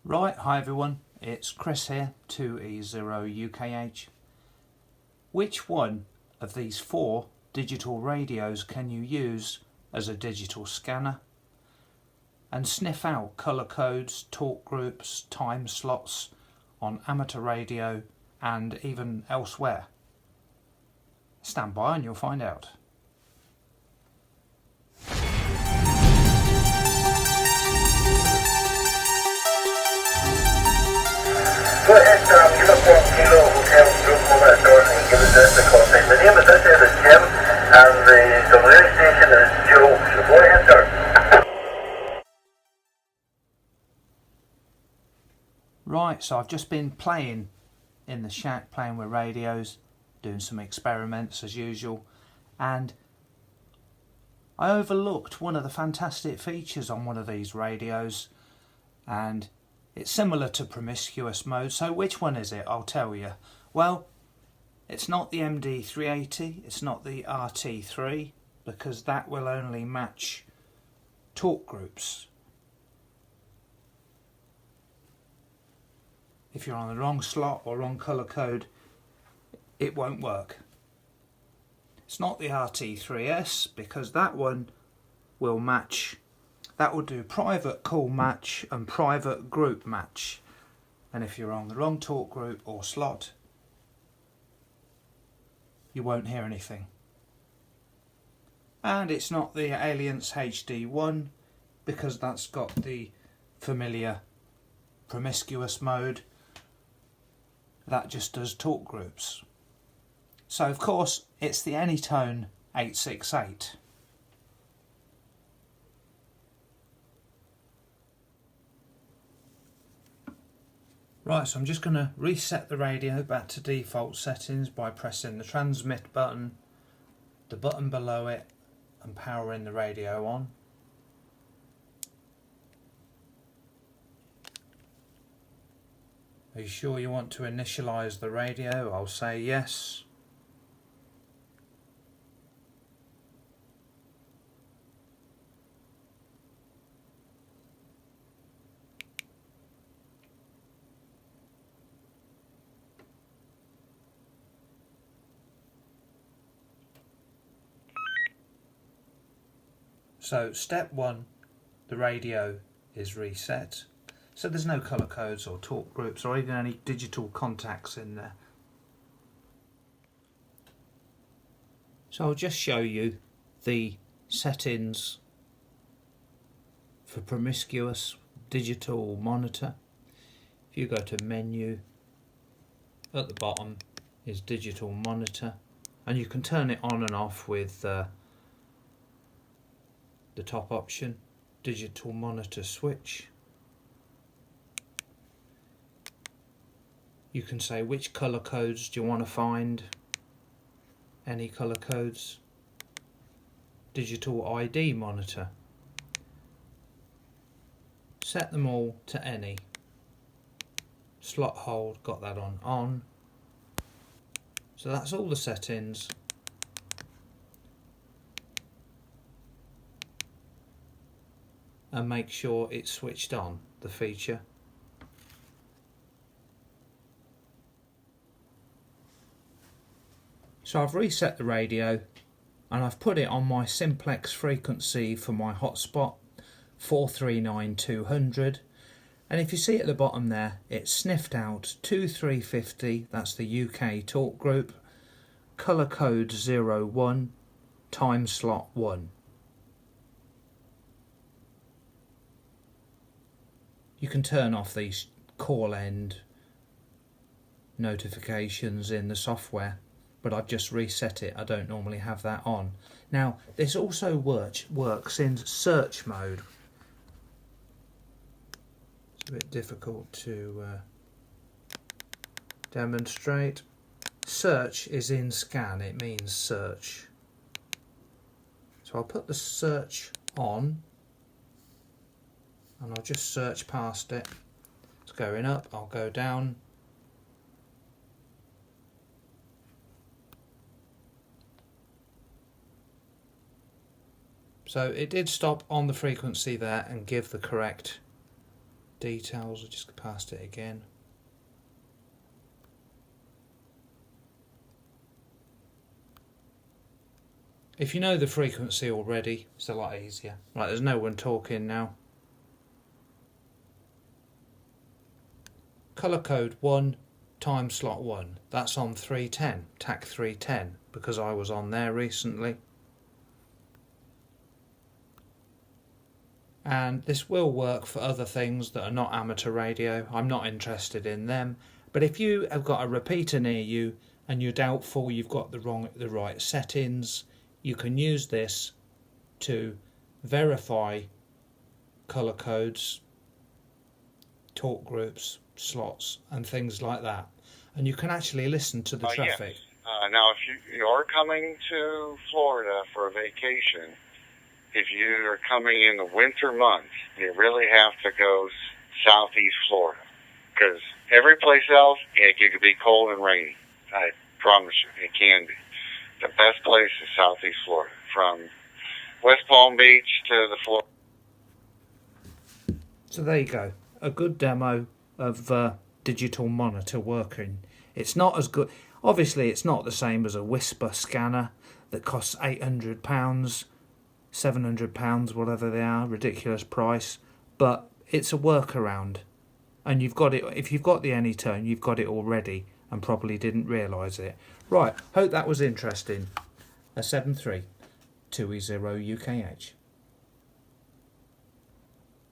Right, hi everyone, it's Chris here, 2E0UKH. Which one of these 4 digital radios can you use as a digital scanner and sniff out colour codes, talk groups, time slots on amateur radio and even elsewhere? Stand by and you'll find out. Uniform Kilo Hotel Group over at North and give us the call sign. The name of this is Jim and the radio station is Joe. So go ahead, sir. Right, so I've just been playing in the shack, playing with radios, doing some experiments as usual, and I overlooked one of the fantastic features on one of these radios, and it's similar to promiscuous mode. So which one is it? I'll tell you. Well, it's not the MD380, it's not the RT3, because that will only match talk groups. If you're on the wrong slot or wrong colour code, it won't work. It's not the RT3S, because that one will match. That will do private call match and private group match. And if you're on the wrong talk group or slot, you won't hear anything. And it's not the Alliance HD1, because that's got the familiar promiscuous mode. That just does talk groups. So of course it's the Anytone 868. Right, so I'm just going to reset the radio back to default settings by pressing the transmit button, the button below it, and powering the radio on. Are you sure you want to initialise the radio? I'll say yes. So step 1, the radio is reset. So there's no colour codes or talk groups or even any digital contacts in there. So I'll just show you the settings for promiscuous digital monitor. If you go to menu, at the bottom is digital monitor, and you can turn it on and off with the top option, digital monitor switch. You can say which colour codes do you want to find, any colour codes, digital ID monitor. Set them all to any. Slot hold, got that on. So that's all the settings. And make sure it's switched on, the feature. So I've reset the radio and I've put it on my simplex frequency for my hotspot, 439200, and if you see at the bottom there, it's sniffed out 2350, that's the UK talk group, colour code 01, time slot 1. You can turn off these call end notifications in the software, but I've just reset it. I don't normally have that on. Now this also works in search mode. It's a bit difficult to demonstrate. Search is in scan, it means search. So I'll put the search on and I'll just search past it. It's going up, I'll go down. So it did stop on the frequency there and give the correct details. I just passed it again. If you know the frequency already, it's a lot easier. Right, there's no one talking now. Colour code 1, time slot 1. That's on 310, TAC 310, because I was on there recently. And this will work for other things that are not amateur radio. I'm not interested in them. But if you have got a repeater near you and you're doubtful you've got the right settings, you can use this to verify colour codes, talk groups, slots and things like that. And you can actually listen to the traffic. Yes. Now, if you are coming to Florida for a vacation, if you are coming in the winter months, you really have to go southeast Florida. Because every place else, it could be cold and rainy. I promise you, it can be. The best place is southeast Florida, from West Palm Beach to the Florida. So there you go, a good demo of digital monitor working. It's not as good, obviously it's not the same as a Whisper scanner that costs £800, £700, whatever they are, ridiculous price, but it's a workaround. And you've got it, if you've got the Anytone, you've got it already and probably didn't realise it. Right, hope that was interesting. A 73 2E0 UKH.